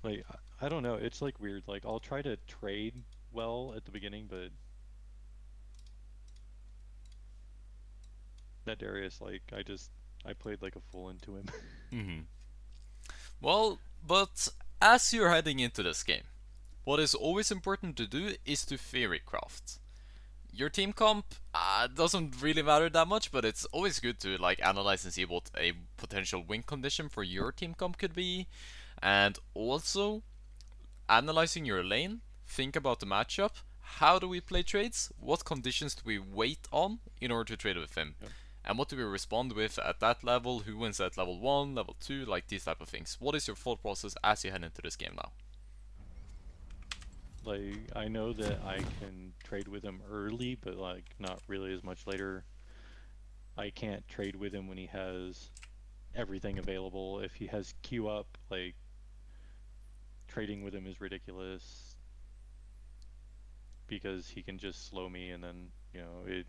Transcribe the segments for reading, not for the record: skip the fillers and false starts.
Like I don't know. It's like weird. Like I'll try to trade well at the beginning, but that Darius, like I played like a fool into him. Hmm. Well, but as you're heading into this game, what is always important to do is to theory craft. Your team comp doesn't really matter that much, but it's always good to like analyze and see what a potential win condition for your team comp could be, and also analyzing your lane. Think about the matchup. How do we play trades? What conditions do we wait on in order to trade with him? Yep. And what do we respond with at that level? Who wins at level 1, level 2, like these type of things. What is your thought process as you head into this game now? Like I know that I can trade with him early, but like not really as much later. I can't trade with him when he has everything available. If he has Q up, like trading with him is ridiculous because he can just slow me and then,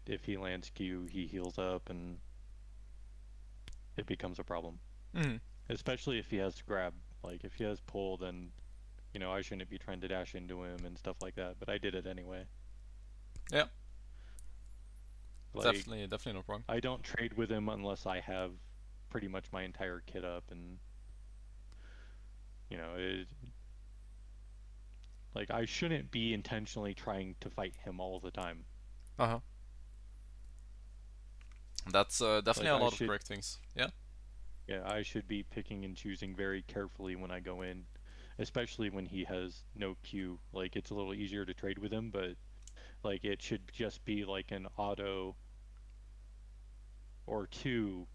if he lands Q, he heals up and it becomes a problem. Mm-hmm. Especially if he has grab. Like if he has pull, then I shouldn't be trying to dash into him and stuff like that, but I did it anyway. Yeah, Like definitely not wrong. I don't trade with him unless I have pretty much my entire kit up and it, like I shouldn't be intentionally trying to fight him all the time. Uh huh. That's definitely Like a I lot of should correct things. Yeah. Yeah, I should be picking and choosing very carefully when I go in, especially when he has no Q. Like it's a little easier to trade with him, but like it should just be like an auto or two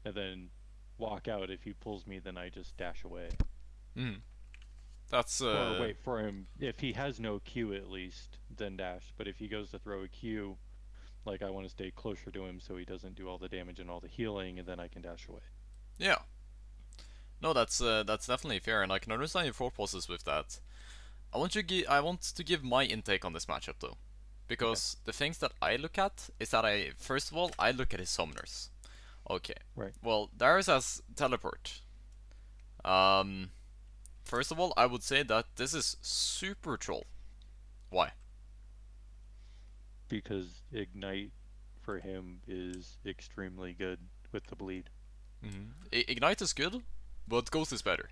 and then walk out. If he pulls me, then I just dash away. Mm. That's Or wait for him. If he has no Q at least, then dash. But if he goes to throw a Q, like I want to stay closer to him so he doesn't do all the damage and all the healing, and then I can dash away. yeah. No, that's definitely fair, and I can understand your thought process with that. I want to give my intake on this matchup though, Okay, because the things that I look at is that I first of all I look at his summoners. Okay, right. well Darius has teleport. Um, First of all I would say that this is super troll. Why? Because Ignite for him is extremely good with the bleed. Ignite is good, but Ghost is better.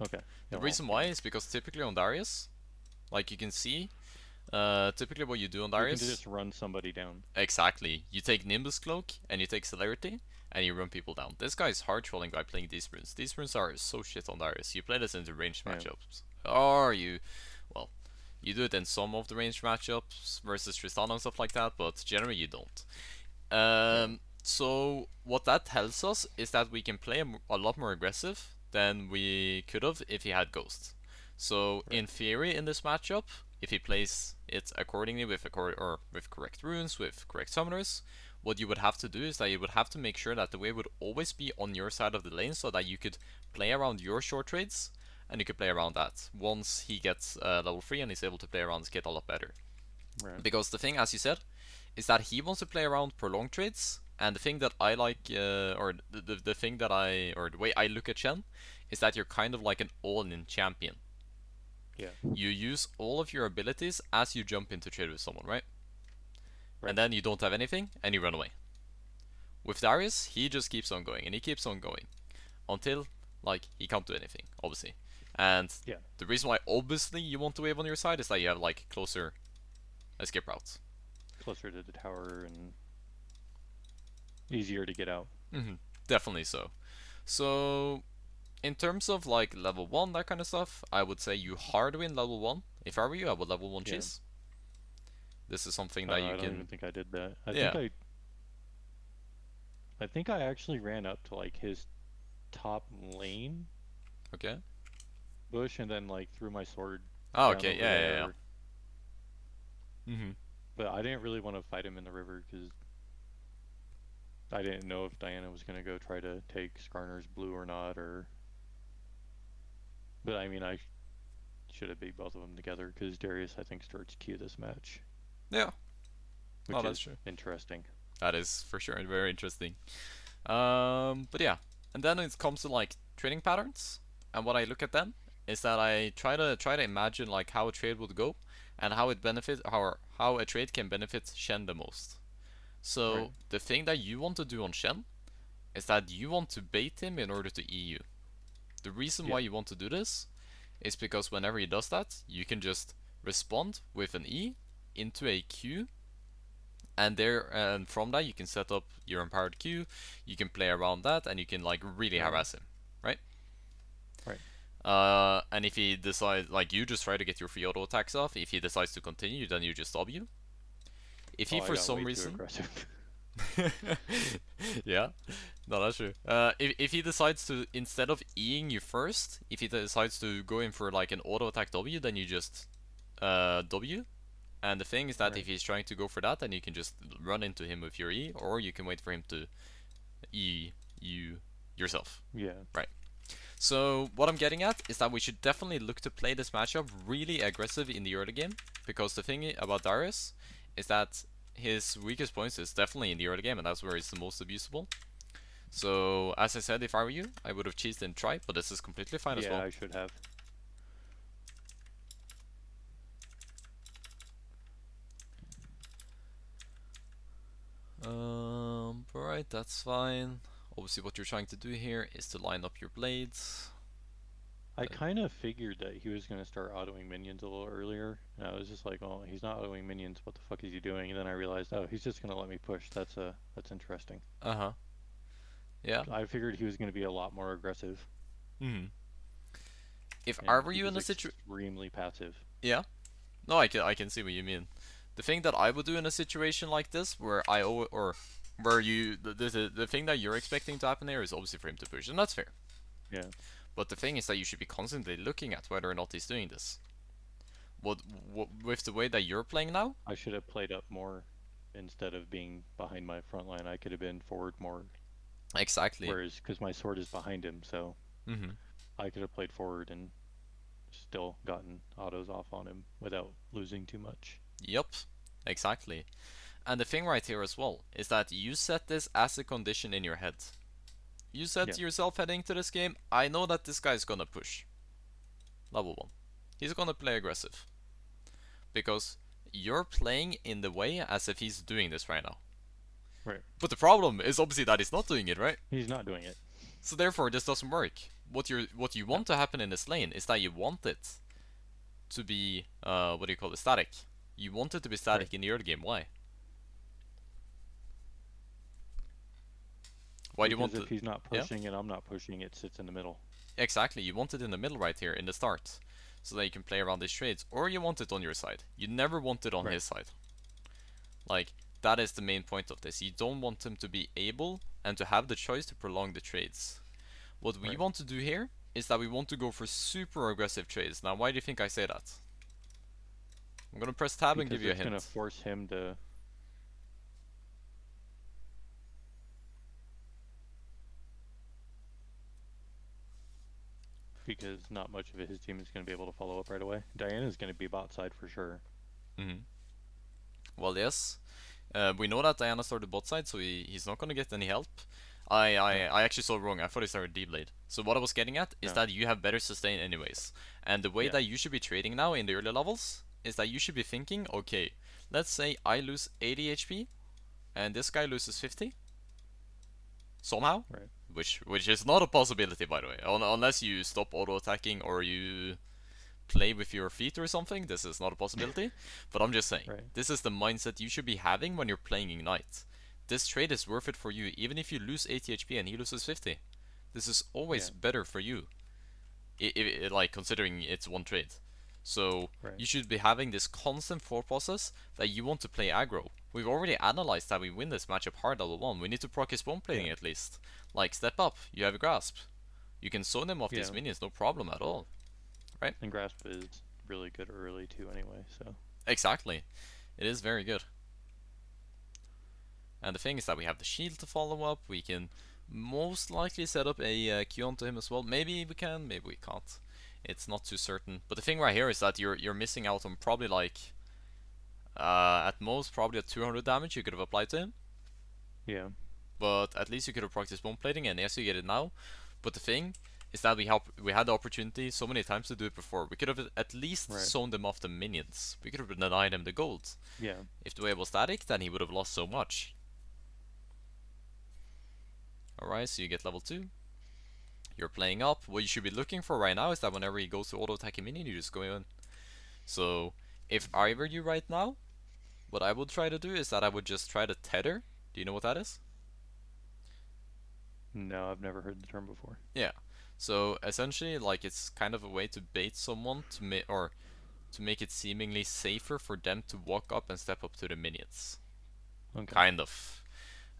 Okay. The Yeah, well, reason why is because typically on Darius, like you can see, typically what you do on you can Darius, just run somebody down. exactly, you take Nimbus Cloak and you take Celerity and you run people down. This guy is hard trolling by playing these runes. These runes are so shit on Darius. You play this into ranged Yeah. matchups. Or well, you do it in some of the ranged matchups versus Tristana and stuff like that, but generally you don't. Yeah. So what that tells us is that we can play a lot more aggressive than we could have if he had Ghost. So Right. in theory, in this matchup, if he plays it accordingly with or with correct runes, with correct summoners, what you would have to do is that you would have to make sure that the wave would always be on your side of the lane, so that you could play around your short trades, and you could play around that once he gets level 3 and he's able to play around his kit a lot better. Right. Because the thing, as you said, is that he wants to play around prolonged trades. And the thing that I like, or the thing that or the way I look at Shen, is that you're kind of like an all-in champion. Yeah. You use all of your abilities as you jump into trade with someone, right? And Right. then you don't have anything, and you run away. With Darius, he just keeps on going, and he keeps on going. Until, like, he can't do anything, obviously. And Yeah. the reason why, obviously, you want to wave on your side is that you have, like, closer escape routes. Closer to the tower and easier to get out. Mm-hmm. Definitely so. So, in terms of like level 1, that kind of stuff, I would say you hard win level 1. If I were you, I would level 1 Yeah. cheese. This is something that you I don't even can. think I did that. Yeah. I think I actually ran up to like his top lane Okay. bush and then like threw my sword Oh, down okay. over Yeah, yeah, there. yeah. Mm-hmm. But I didn't really want to fight him in the river because I didn't know if Diana was gonna go try to take Skarner's blue or not, or. But I mean, I should have beat both of them together because Darius, I think, starts Q this match, Yeah. Oh, which that's is true. interesting. That is for sure very interesting. But yeah. And then it comes to like trading patterns, and what I look at them is that I try to imagine like how a trade would go, and how it benefits how a trade can benefit Shen the most. Right. So the thing that you want to do on Shen is that you want to bait him in order to EU. The reason Yeah. why you want to do this is because whenever he does that, you can just respond with an E into a Q, and from that you can set up your empowered Q. You can play around that, and you can like really Right. harass him, right? Right. And if he decides, like, you just try to get your free auto attacks off. If he decides to continue, then you just W. If he Oh, I for got some way too reason, aggressive. yeah, no, that's true. If he decides to, instead of Eing you first, if he decides to go in for like an auto attack W, then you just W. And the thing is that Right. if he's trying to go for that, then you can just run into him with your E, or you can wait for him to E you yourself. Yeah. Right. So what I'm getting at is that we should definitely look to play this matchup really aggressive in the early game, because the thing about Darius is that his weakest points is definitely in the early game, and that's where he's the most abusable. So as I said, if I were you, I would have cheesed and tried, but this is completely fine as Yeah, well. I should have. Alright, that's fine. Obviously what you're trying to do here is to line up your blades. I kind of figured that he was going to start autoing minions a little earlier, and I was just like, oh, he's not autoing minions, what the fuck is he doing? And then I realized, oh, he's just going to let me push. That's interesting. Uh-huh. Yeah. I figured he was going to be a lot more aggressive, If I and were he you in was a situation... extremely passive. Yeah. No, I can see what you mean. The thing that I would do in a situation like this, where where you the thing that you're expecting to happen here is obviously for him to push, and that's fair. Yeah. But the thing is that you should be constantly looking at whether or not he's doing this. What with the way that you're playing now? I should have played up more instead of being behind my front line. I could have been forward more. Exactly. Whereas, because my sword is behind him, so I could have played forward and still gotten autos off on him without losing too much. Yup. Exactly. And the thing right here as well is that you set this as a condition in your head. You said Yeah. to yourself heading to this game, I know that this guy's gonna push. Level 1. He's gonna play aggressive. Because you're playing in the way as if he's doing this right now. Right. But the problem is obviously that he's not doing it, right? He's not doing it. So therefore this doesn't work. What you want to happen in this lane is that you want it to be what do you call it, static. You want it to be static in the early game. Why? Why do you want Because if to... he's not Yeah? pushing and I'm not pushing, it sits in the middle. Exactly, you want it in the middle right here in the start, so that you can play around these trades, or you want it on your side. You never want it on his side. Like, that is the main point of this. You don't want him to be able and to have the choice to prolong the trades. What we want to do here is that we want to go for super aggressive trades. Now, why do you think I say that? I'm gonna press tab and give you a Because it's hint. going to force him to... Because not much of his team is going to be able to follow up right away. Diana's going to be bot side for sure. Well, yes. We know that Diana started bot side, so he's not gonna get any help. I actually saw wrong. I thought he started D-Blade. So what I was getting at is that you have better sustain anyways. And the way that you should be trading now in the early levels is that you should be thinking, okay, let's say I lose 80 HP and this guy loses 50 somehow. Right. Which is not a possibility, by the way. Unless you stop auto attacking or you play with your feet or something, this is not a possibility. But I'm just saying, this is the mindset you should be having when you're playing Ignite. This trade is worth it for you, even if you lose 80 HP and he loses 50. This is always better for you, like considering it's one trade. So you should be having this constant thought process that you want to play aggro. We've already analyzed that we win this matchup hard level 1. We need to proc his spawn plating at least. Like, step up, you have a grasp. You can zone them off these minions, no problem at all. Right? And grasp is really good early too anyway, so... Exactly. It is very good. And the thing is that we have the shield to follow up. We can most likely set up a Q onto him as well. Maybe we can, maybe we can't. It's not too certain. But the thing right here is that you're missing out on probably like at most probably a 200 damage you could have applied to him. Yeah. But at least you could have practiced bone plating, and yes, you get it now. But the thing is that we had the opportunity so many times to do it before. We could have at least Right. zoned them off the minions. We could have denied him the gold. Yeah. If the wave was static, then he would have lost so much. Alright, so you get level 2. You're playing up. What you should be looking for right now is that whenever he goes to auto attack a minion, you just go in. So, if I were you right now, what I would try to do is that I would just try to tether. Do you know what that is? No, I've never heard the term before. Yeah. So essentially, like it's kind of a way to bait someone to make it seemingly safer for them to walk up and step up to the minions. Okay. Kind of.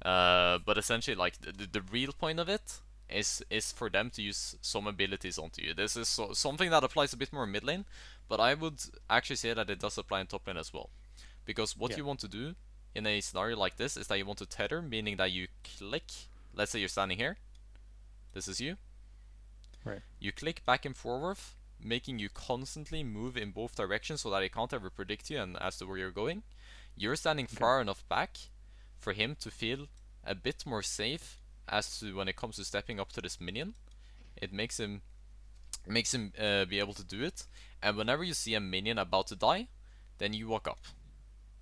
But essentially, like the real point of it is for them to use some abilities onto you. This is something that applies a bit more in mid lane, but I would actually say that it does apply in top lane as well. Because what Yeah. you want to do in a scenario like this is that you want to tether, meaning that you click. Let's say you're standing here. This is you. Right. You click back and forward, making you constantly move in both directions so that he can't ever predict you and as to where you're going. You're standing far enough back for him to feel a bit more safe as to when it comes to stepping up to this minion. It makes him be able to do it. And whenever you see a minion about to die, then you walk up.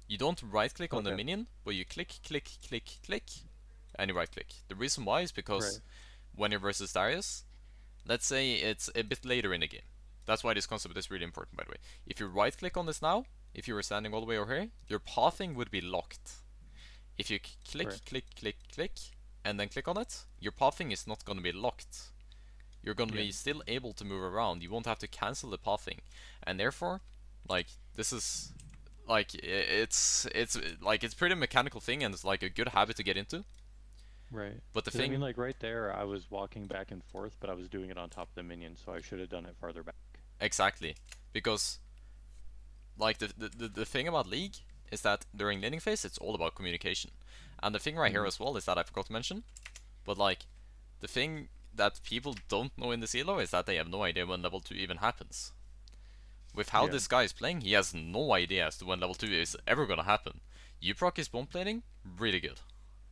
You don't right click on the Okay. minion, but you click, click, click, click, and you right click. The reason why is because Right. when you're versus Darius, let's say it's a bit later in the game. That's why this concept is really important, by the way. If you right click on this now, if you were standing all the way over here, your pathing would be locked. If you click, Right. click, click, click, and then click on it, your pathing is not going to be locked. You're going to be still able to move around. You won't have to cancel the pathing. And therefore, like, this is like it's like it's pretty mechanical thing and it's like a good habit to get into. Right. But the 'Cause I thing mean, like right there, I was walking back and forth, but I was doing it on top of the minion, so I should have done it farther back. exactly, because like the thing about League is that during laning phase it's all about communication. And the thing right here as well is that I forgot to mention, but like the thing that people don't know in the elo is that they have no idea when level 2 even happens. With how Yeah. this guy is playing, he has no idea as to when level 2 is ever gonna happen. You proc his bomb plating, really good.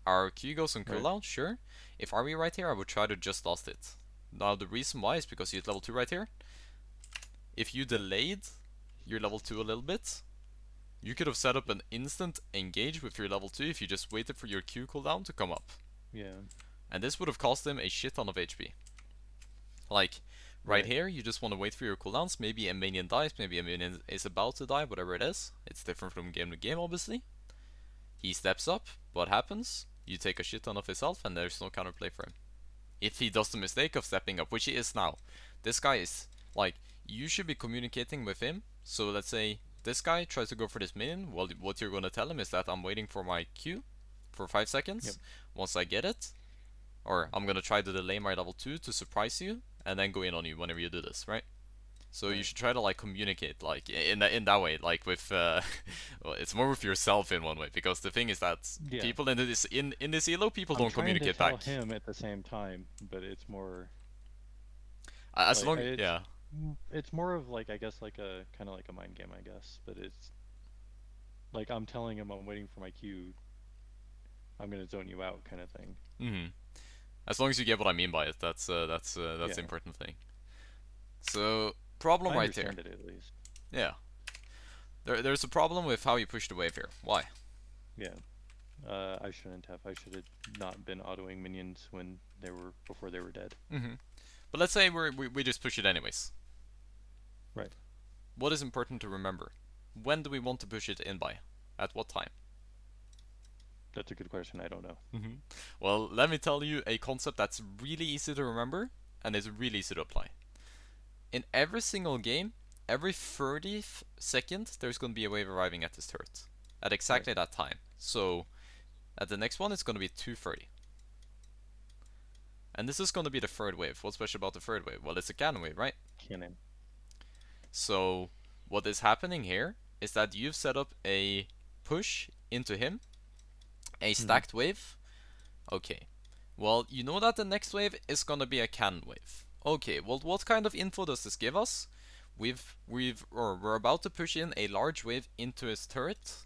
Our Q goes on Right. cooldown, sure. If I were right here, I would try to just dust it. Now the reason why is because he's level 2 right here. If you delayed your level 2 a little bit, you could have set up an instant engage with your level 2 if you just waited for your Q cooldown to come up. Yeah. And this would have cost him a shit ton of HP. Like, right here, you just want to wait for your cooldowns. Maybe a minion dies, maybe a minion is about to die, whatever it is. It's different from game to game, obviously. He steps up, what happens? You take a shit ton of his health, and there's no counterplay for him. If he does the mistake of stepping up, which he is now. This guy is, like, you should be communicating with him. So let's say this guy tries to go for this minion. Well, what you're going to tell him is that I'm waiting for my Q for 5 seconds. Yep. Once I get it, or I'm going to try to delay my level 2 to surprise you, and then go in on you whenever you do this, right? So you Right. should try to like communicate like in that way, like with well, it's more with yourself in one way, because the thing is that Yeah. people in this elo, people I'm don't trying communicate to tell back. him at the same time, but it's more As like long it's yeah, it's more of like I guess like a kind of like a mind game, I guess. But it's like I'm telling him I'm waiting for my cue. I'm gonna zone you out, kind of thing. hmm as long as you get what I mean by it, that's the Yeah. important thing. So problem I right there. understand it at least. Yeah, there's a problem with how you push the wave here. Why? Yeah. I shouldn't have. I should have not been autoing minions when they were before they were dead. But let's say we just push it anyways. Right. What is important to remember? When do we want to push it in by? At what time? That's a good question. I don't know. Well, let me tell you a concept that's really easy to remember and is really easy to apply. In every single game, every 30th second, there's going to be a wave arriving at this turret. At exactly that time. So, at the next one, it's going to be 2:30. And this is going to be the third wave. What's special about the third wave? Well, it's a cannon wave, right? Cannon. So, what is happening here is that you've set up a push into him, a stacked wave. Okay. Well, you know that the next wave is gonna be a cannon wave. Okay, well, what kind of info does this give us? We're about to push in a large wave into his turret.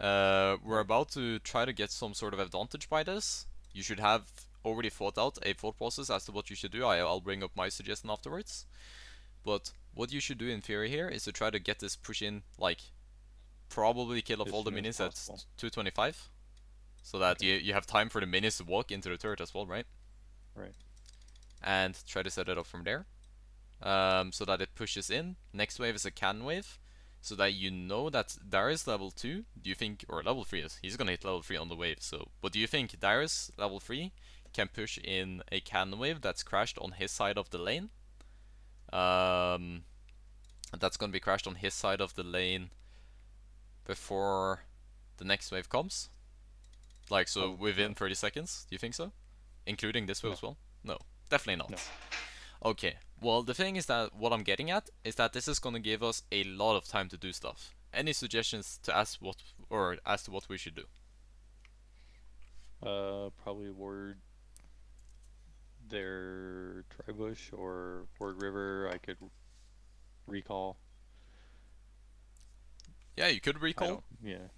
We're about to try to get some sort of advantage by this. You should have already thought out a thought process as to what you should do. I'll bring up my suggestion afterwards. But what you should do in theory here is to try to get this push in, like, probably kill off As all the soon as minions at possible. 225. So that Okay. you have time for the minions to walk into the turret as well, right? Right. And try to set it up from there. So that it pushes in. Next wave is a cannon wave. So that you know that Darius level 2, do you think, or level 3 is, he's gonna hit level 3 on the wave, so, but do you think Darius level 3 can push in a cannon wave that's crashed on his side of the lane? That's gonna be crashed on his side of the lane before the next wave comes? Like, so Probably within not. 30 seconds, do you think so? Including this wave No. as well? No, definitely not. No. Okay, well the thing is that what I'm getting at is that this is gonna give us a lot of time to do stuff. Any suggestions to ask what, or as to what we should do? Probably ward their Tribush or ward river. I could recall. Yeah, you could I recall. don't. Yeah.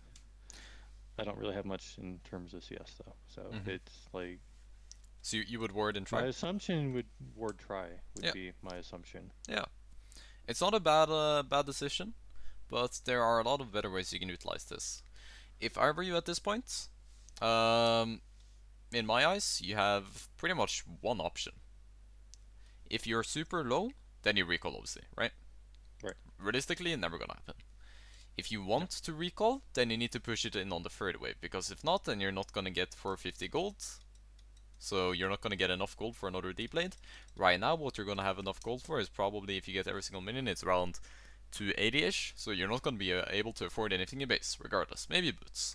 I don't really have much in terms of CS though, so it's like So you would ward and my try. assumption would ward try would Yeah. be my assumption. Yeah, it's not a bad decision, but there are a lot of better ways you can utilize this. If I were you at this point, in my eyes, you have pretty much one option. If you're super low, then you recall, obviously, right? Right. Realistically, never gonna happen. If you want to recall, then you need to push it in on the third wave, because if not, then you're not gonna get 450 gold. So you're not gonna get enough gold for another deep blade. Right now, what you're gonna have enough gold for is probably, if you get every single minion, it's around 280-ish. So you're not gonna be able to afford anything in base, regardless. Maybe boots.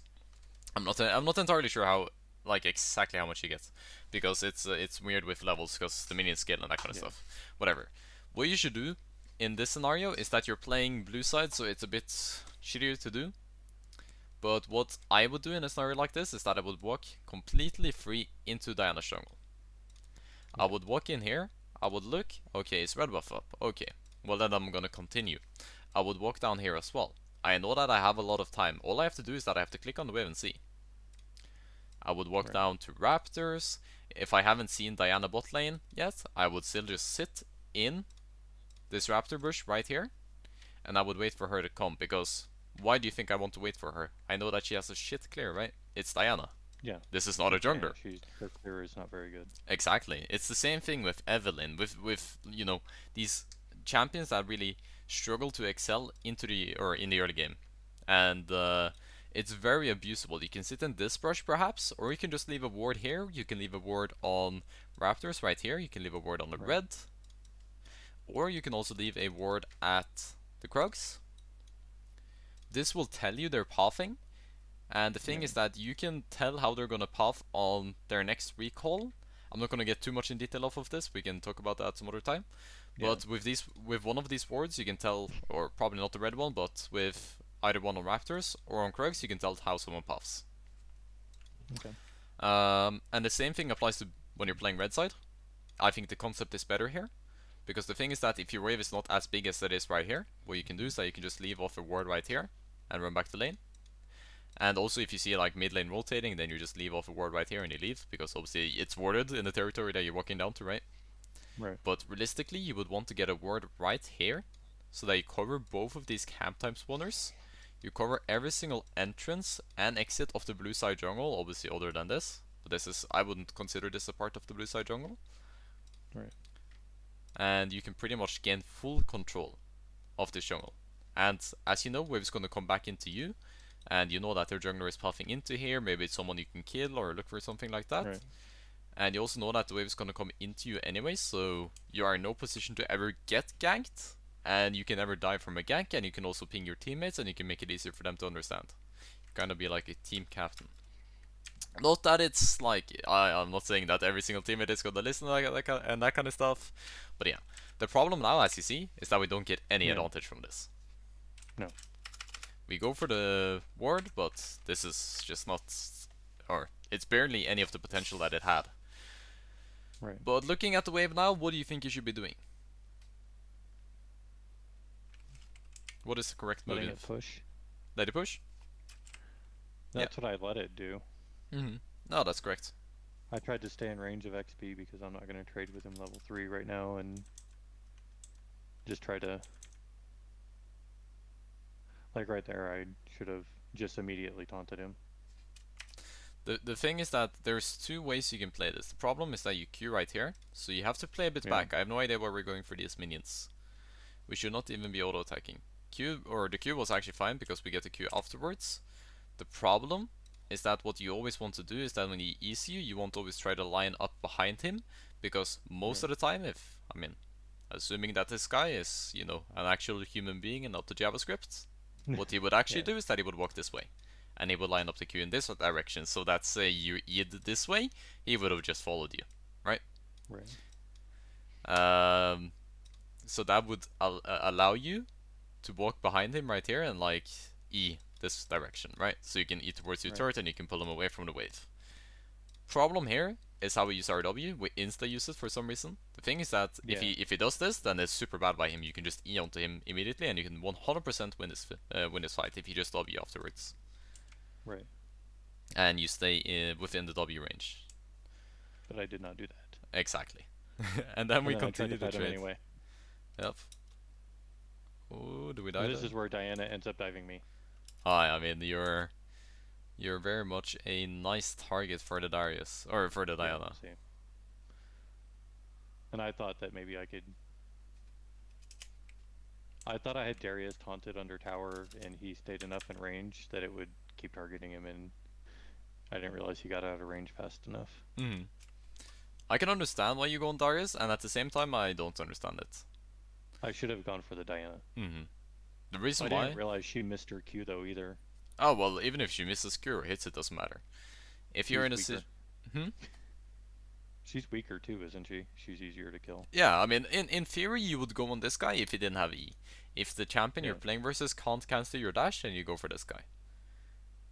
I'm not entirely sure how, like, exactly how much you get, because it's weird with levels, because the minion scale and that kind of stuff. Whatever. What you should do in this scenario is that you're playing blue side, so it's a bit shittier to do. But what I would do in a scenario like this is that I would walk completely free into Diana's jungle. I would walk in here, I would look, okay, is red buff up? Okay, well then I'm gonna continue. I would walk down here as well. I know that I have a lot of time. All I have to do is that I have to click on the wave and see. I would walk down to Raptors. If I haven't seen Diana bot lane yet, I would still just sit in this Raptor bush right here, and I would wait for her to come, because why do you think I want to wait for her? I know that she has a shit clear, right? It's Diana. Yeah. This is not a jungler. Her clear is not very good. Exactly. It's the same thing with Evelyn, with you know, these champions that really struggle to excel into the, or in the early game, and it's very abusable. You can sit in this brush perhaps, or you can just leave a ward here. You can leave a ward on Raptors right here. You can leave a ward on the red, or you can also leave a ward at the Krugs. This will tell you their pathing, and the thing is that you can tell how they're gonna path on their next recall. I'm not gonna get too much in detail off of this. We can talk about that some other time. But with one of these wards, you can tell, or probably not the red one, but with either one on Raptors or on Krugs, you can tell how someone paths. Okay. And the same thing applies to when you're playing red side. I think the concept is better here, because the thing is that if your wave is not as big as it is right here, what you can do is that you can just leave off a ward right here and run back to lane. And also, if you see like mid lane rotating, then you just leave off a ward right here and you leave, because obviously it's warded in the territory that you're walking down to, right? Right. But realistically, you would want to get a ward right here, so that you cover both of these camp time spawners. You cover every single entrance and exit of the blue side jungle, obviously other than this. But this is, I wouldn't consider this a part of the blue side jungle. Right. And you can pretty much gain full control of this jungle. And as you know, wave's gonna come back into you, and you know that their jungler is pathing into here. Maybe it's someone you can kill or look for something like that. Right. And you also know that the wave is gonna come into you anyway, so you are in no position to ever get ganked, and you can never die from a gank, and you can also ping your teammates, and you can make it easier for them to understand. Kind of be like a team captain. Not that it's like, I'm not saying that every single teammate is gonna listen and that kind of stuff, but yeah. The problem now, as you see, is that we don't get any advantage from this. No. We go for the ward, but this is just not, or it's barely any of the potential that it had. Right. But looking at the wave now, what do you think you should be doing? What is the correct move? Letting it push. Let it push? That's what I let it do. No, that's correct. I tried to stay in range of XP because I'm not going to trade with him level 3 right now and just try to... Like right there, I should have just immediately taunted him. The thing is that there's two ways you can play this. The problem is that you queue right here, so you have to play a bit Yeah. back. I have no idea where we're going for these minions. We should not even be auto-attacking. The Q was actually fine because we get the Q afterwards. The problem is that what you always want to do is that when he E's you, you want to always try to line up behind him, because most of the time, assuming that this guy is, you know, an actual human being and not the JavaScript, what he would actually Yeah. do is that he would walk this way. And he would line up the queue in this direction, so that say you E'd this way, he would have just followed you, right? Right. So that would allow you to walk behind him right here and like E this direction, right? So you can E towards your Right. turret and you can pull him away from the wave. Problem here is how we use RW. We insta use it for some reason. The thing is that Yeah. if he does this, then it's super bad by him. You can just E onto him immediately and you can 100% win this fight if you just W afterwards. Right. And you stay within the W range. But I did not do that. Exactly. And then we continue the trade. Anyway. Yep. Oh, do we die? This is where Diana ends up diving me. Hi, I mean you're very much a nice target for the Darius or for the Diana. Yeah, and I thought that maybe I could. I thought I had Darius taunted under tower, and he stayed enough in range that it would keep targeting him, and I didn't realize he got out of range fast enough. Hmm. I can understand why you go on Darius, and at the same time, I don't understand it. I should have gone for the Diana. Hmm. The reason I why... didn't realize she missed her Q though either. Oh, well, even if she misses Q or hits, it doesn't matter. If you're in a... She's weaker too, isn't she? She's easier to kill. Yeah, I mean, in theory, you would go on this guy if he didn't have E. If the champion you're Yeah. playing versus can't cancel your dash, then you go for this guy.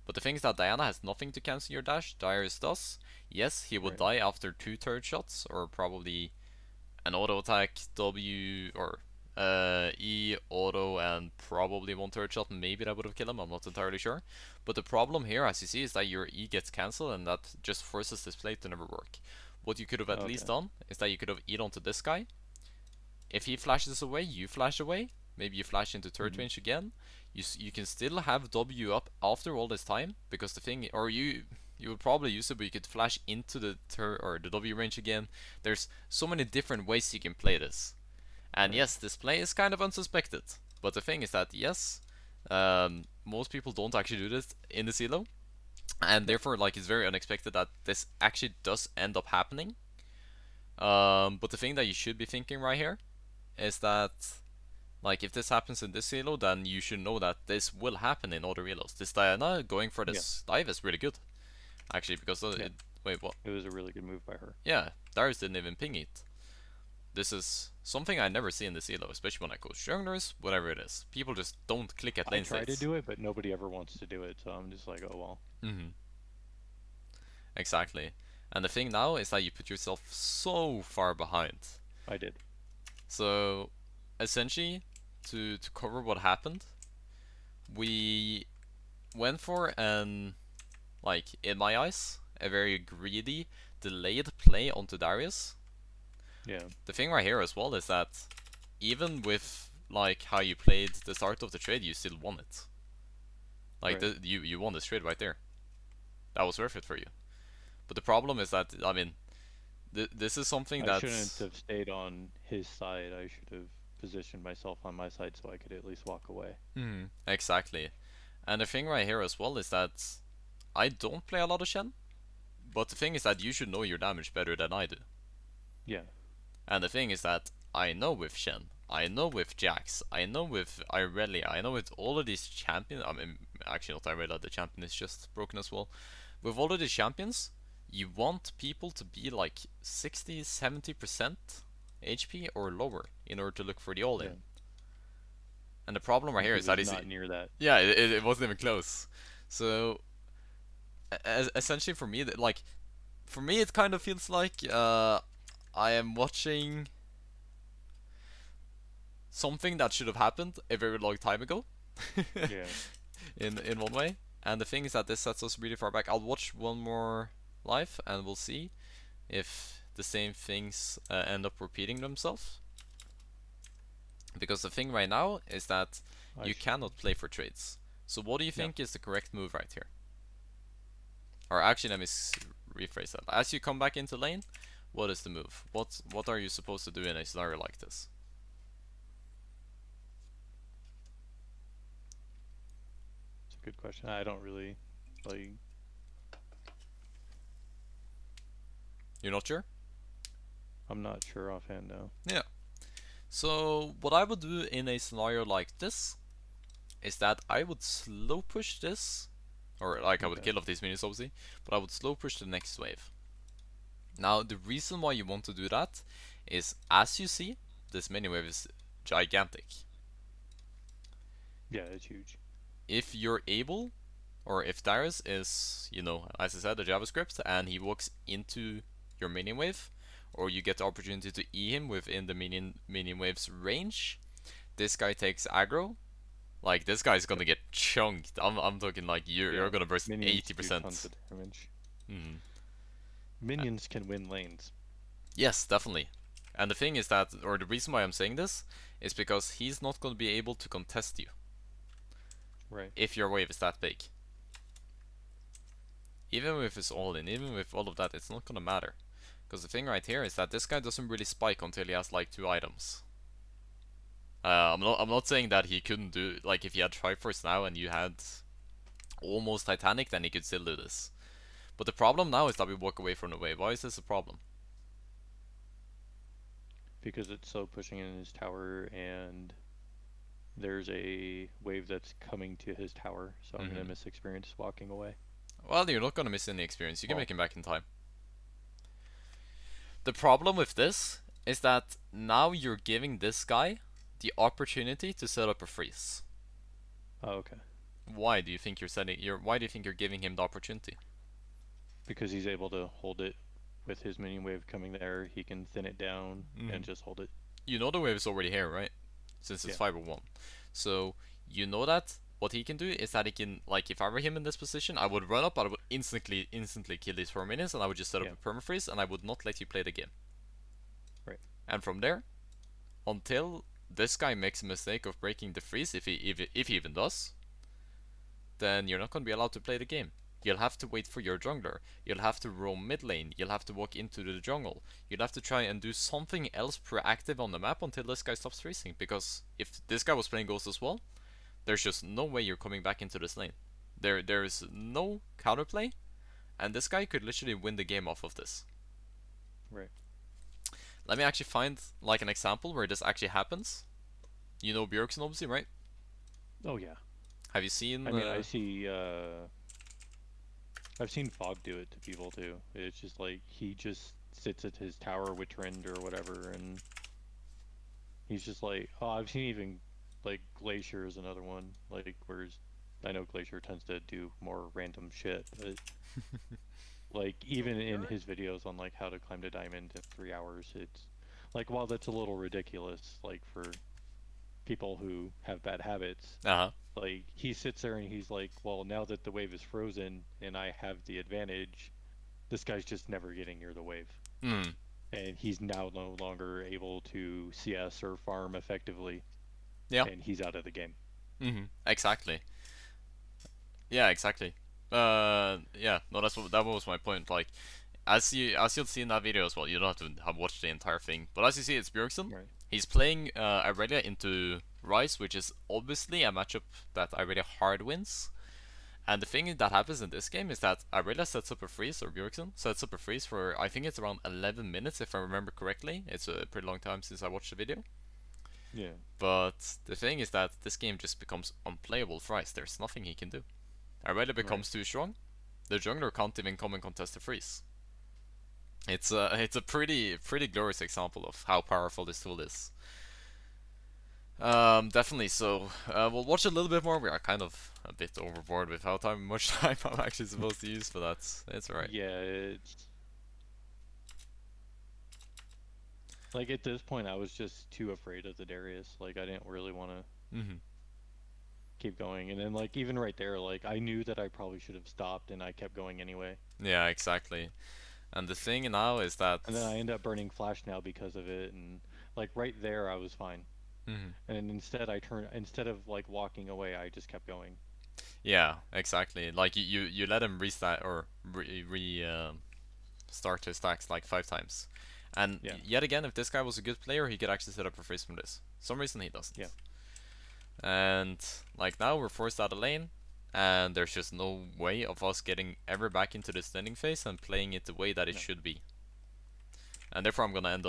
But the thing is that Diana has nothing to cancel your dash, Darius does. Yes, he would die after 2 turret shots, or probably an auto attack, W, or E, auto, and probably 1 turret shot. Maybe that would have killed him, I'm not entirely sure. But the problem here, as you see, is that your E gets cancelled, and that just forces this play to never work. What you could have at least done is that you could have E'd onto this guy. If he flashes away, you flash away. Maybe you flash into turret range again. You can still have W up after all this time, because the thing, or you would probably use it, but you could flash into the the W range again. There's so many different ways you can play this, and yes, this play is kind of unsuspected. But the thing is that yes, most people don't actually do this in the CLO, and therefore like it's very unexpected that this actually does end up happening. But the thing that you should be thinking right here is that, like, if this happens in this elo, then you should know that this will happen in other elos. This Diana going for this dive is really good, actually, because wait, what? It was a really good move by her. Yeah, Darius didn't even ping it. This is something I never see in this elo, especially when I coach junglers, whatever it is. People just don't click at lane states. I try to do it, but nobody ever wants to do it, so I'm just like, oh well. Exactly. And the thing now is that you put yourself so far behind. I did. So, essentially, to cover what happened, we went for an, like, in my eyes, a very greedy, delayed play onto Darius. Yeah. The thing right here as well is that even with, like, how you played the start of the trade, you still won it. Like, you won this trade right there. That was worth it for you. But the problem is that, I mean, this is something that... I shouldn't have stayed on his side. I should have positioned myself on my side so I could at least walk away. Exactly. And the thing right here as well is that I don't play a lot of Shen, but the thing is that you should know your damage better than I do. Yeah. And the thing is that I know with Shen, I know with Jax, I know with Irelia, I know with all of these champions, I mean, actually not Irelia, the champion is just broken as well. With all of these champions, you want people to be like 60-70% HP or lower in order to look for the all-in. And the problem right here is that it's not near that. Yeah, it wasn't even close. So essentially for me, like, for me it kind of feels like I am watching something that should have happened a very long time ago. Yeah. In one way. And the thing is that this sets us really far back. I'll watch one more live and we'll see. if the same things end up repeating themselves. Because the thing right now is that you cannot play for trades. So what do you think is the correct move right here? Or actually, let me rephrase that. As you come back into lane, what is the move? What are you supposed to do in a scenario like this? It's a good question. I don't really like. You're not sure? I'm not sure offhand now. Yeah. So what I would do in a scenario like this is that I would slow push this, or like I would kill off these minions obviously, but I would slow push the next wave. Now the reason why you want to do that is, as you see, this mini wave is gigantic. Yeah, it's huge. If you're able, or if Darius is, you know, as I said, the JavaScript, and he walks into your minion wave, or you get the opportunity to E him within the minion wave's range, this guy takes aggro. Like, this guy's gonna get chunked. I'm talking like you're gonna burst 80%. Tons of damage. Mm-hmm. Minions can win lanes. Yes, definitely. And the thing is that, or the reason why I'm saying this, is because he's not gonna be able to contest you. Right. If your wave is that big. Even if it's all in, even with all of that, it's not gonna matter. Because the thing right here is that this guy doesn't really spike until he has like 2 items. I'm not saying that he couldn't do, like, if he had Triforce now and you had almost Titanic, then he could still do this. But the problem now is that we walk away from the wave. Why is this a problem? Because it's so pushing in his tower, and there's a wave that's coming to his tower, so I'm gonna miss experience walking away. Well, you're not gonna miss any experience. You can make him back in time. The problem with this is that now you're giving this guy the opportunity to set up a freeze. Oh, okay. Why do you think why do you think you're giving him the opportunity? Because he's able to hold it with his minion wave coming there. He can thin it down and just hold it. You know the wave is already here, right? Since it's 501. So you know that what he can do is that he can, like, if I were him in this position, I would run up, I would instantly kill these 4 minions, and I would just set up a permafreeze, and I would not let you play the game. Right. And from there, until this guy makes a mistake of breaking the freeze, if he even does, then you're not going to be allowed to play the game. You'll have to wait for your jungler. You'll have to roam mid lane. You'll have to walk into the jungle. You'll have to try and do something else proactive on the map until this guy stops freezing. Because if this guy was playing Ghost as well, there's just no way you're coming back into this lane. There is no counterplay, and this guy could literally win the game off of this. Right. Let me actually find like an example where this actually happens. You know Bjergsen obviously, right? Oh yeah. Have you seen? I mean, I see. I've seen Fog do it to people too. It's just like he just sits at his tower with Trend or whatever, and he's just like, oh, I've seen even like Glacier is another one. Like, whereas I know Glacier tends to do more random shit, but like even in his videos on like how to climb to diamond in 3 hours, it's like, while that's a little ridiculous, like for people who have bad habits. Like, he sits there and he's like, well, now that the wave is frozen and I have the advantage, this guy's just never getting near the wave. And he's now no longer able to CS or farm effectively. Yeah. And he's out of the game. Exactly. Yeah, exactly. Yeah, no, that was my point. Like, as you'll see in that video as well, you don't have to have watched the entire thing. But as you see, it's Bjergsen. Right. He's playing Aurelia into Ryze, which is obviously a matchup that Aurelia hard wins. And the thing that happens in this game is that Aurelia sets up a freeze, or Bjergsen sets up a freeze for, I think it's around 11 minutes if I remember correctly. It's a pretty long time since I watched the video. Yeah. But the thing is that this game just becomes unplayable for Ryze. There's nothing he can do. Aurelia becomes too strong. The jungler can't even come and contest the freeze. It's a pretty glorious example of how powerful this tool is. Definitely. So we'll watch a little bit more. We are kind of a bit overboard with how much time I'm actually supposed to use, but it's alright. Yeah, it's like, at this point I was just too afraid of the Darius. Like, I didn't really want to keep going. And then, like, even right there, like, I knew that I probably should have stopped, and I kept going anyway. Yeah, exactly. And the thing now is that, And then I end up burning flash now because of it, and like right there I was fine. Mhm. And instead instead of like walking away, I just kept going. Yeah, exactly. Like you let him restart or start his stacks like 5 times. And Yeah, yet again, if this guy was a good player, he could actually set up a freeze from this. Some reason he doesn't. yeah, And like now we're forced out of lane, and there's just no way of us getting ever back into the standing phase and playing it the way that it no. should be. And therefore I'm gonna end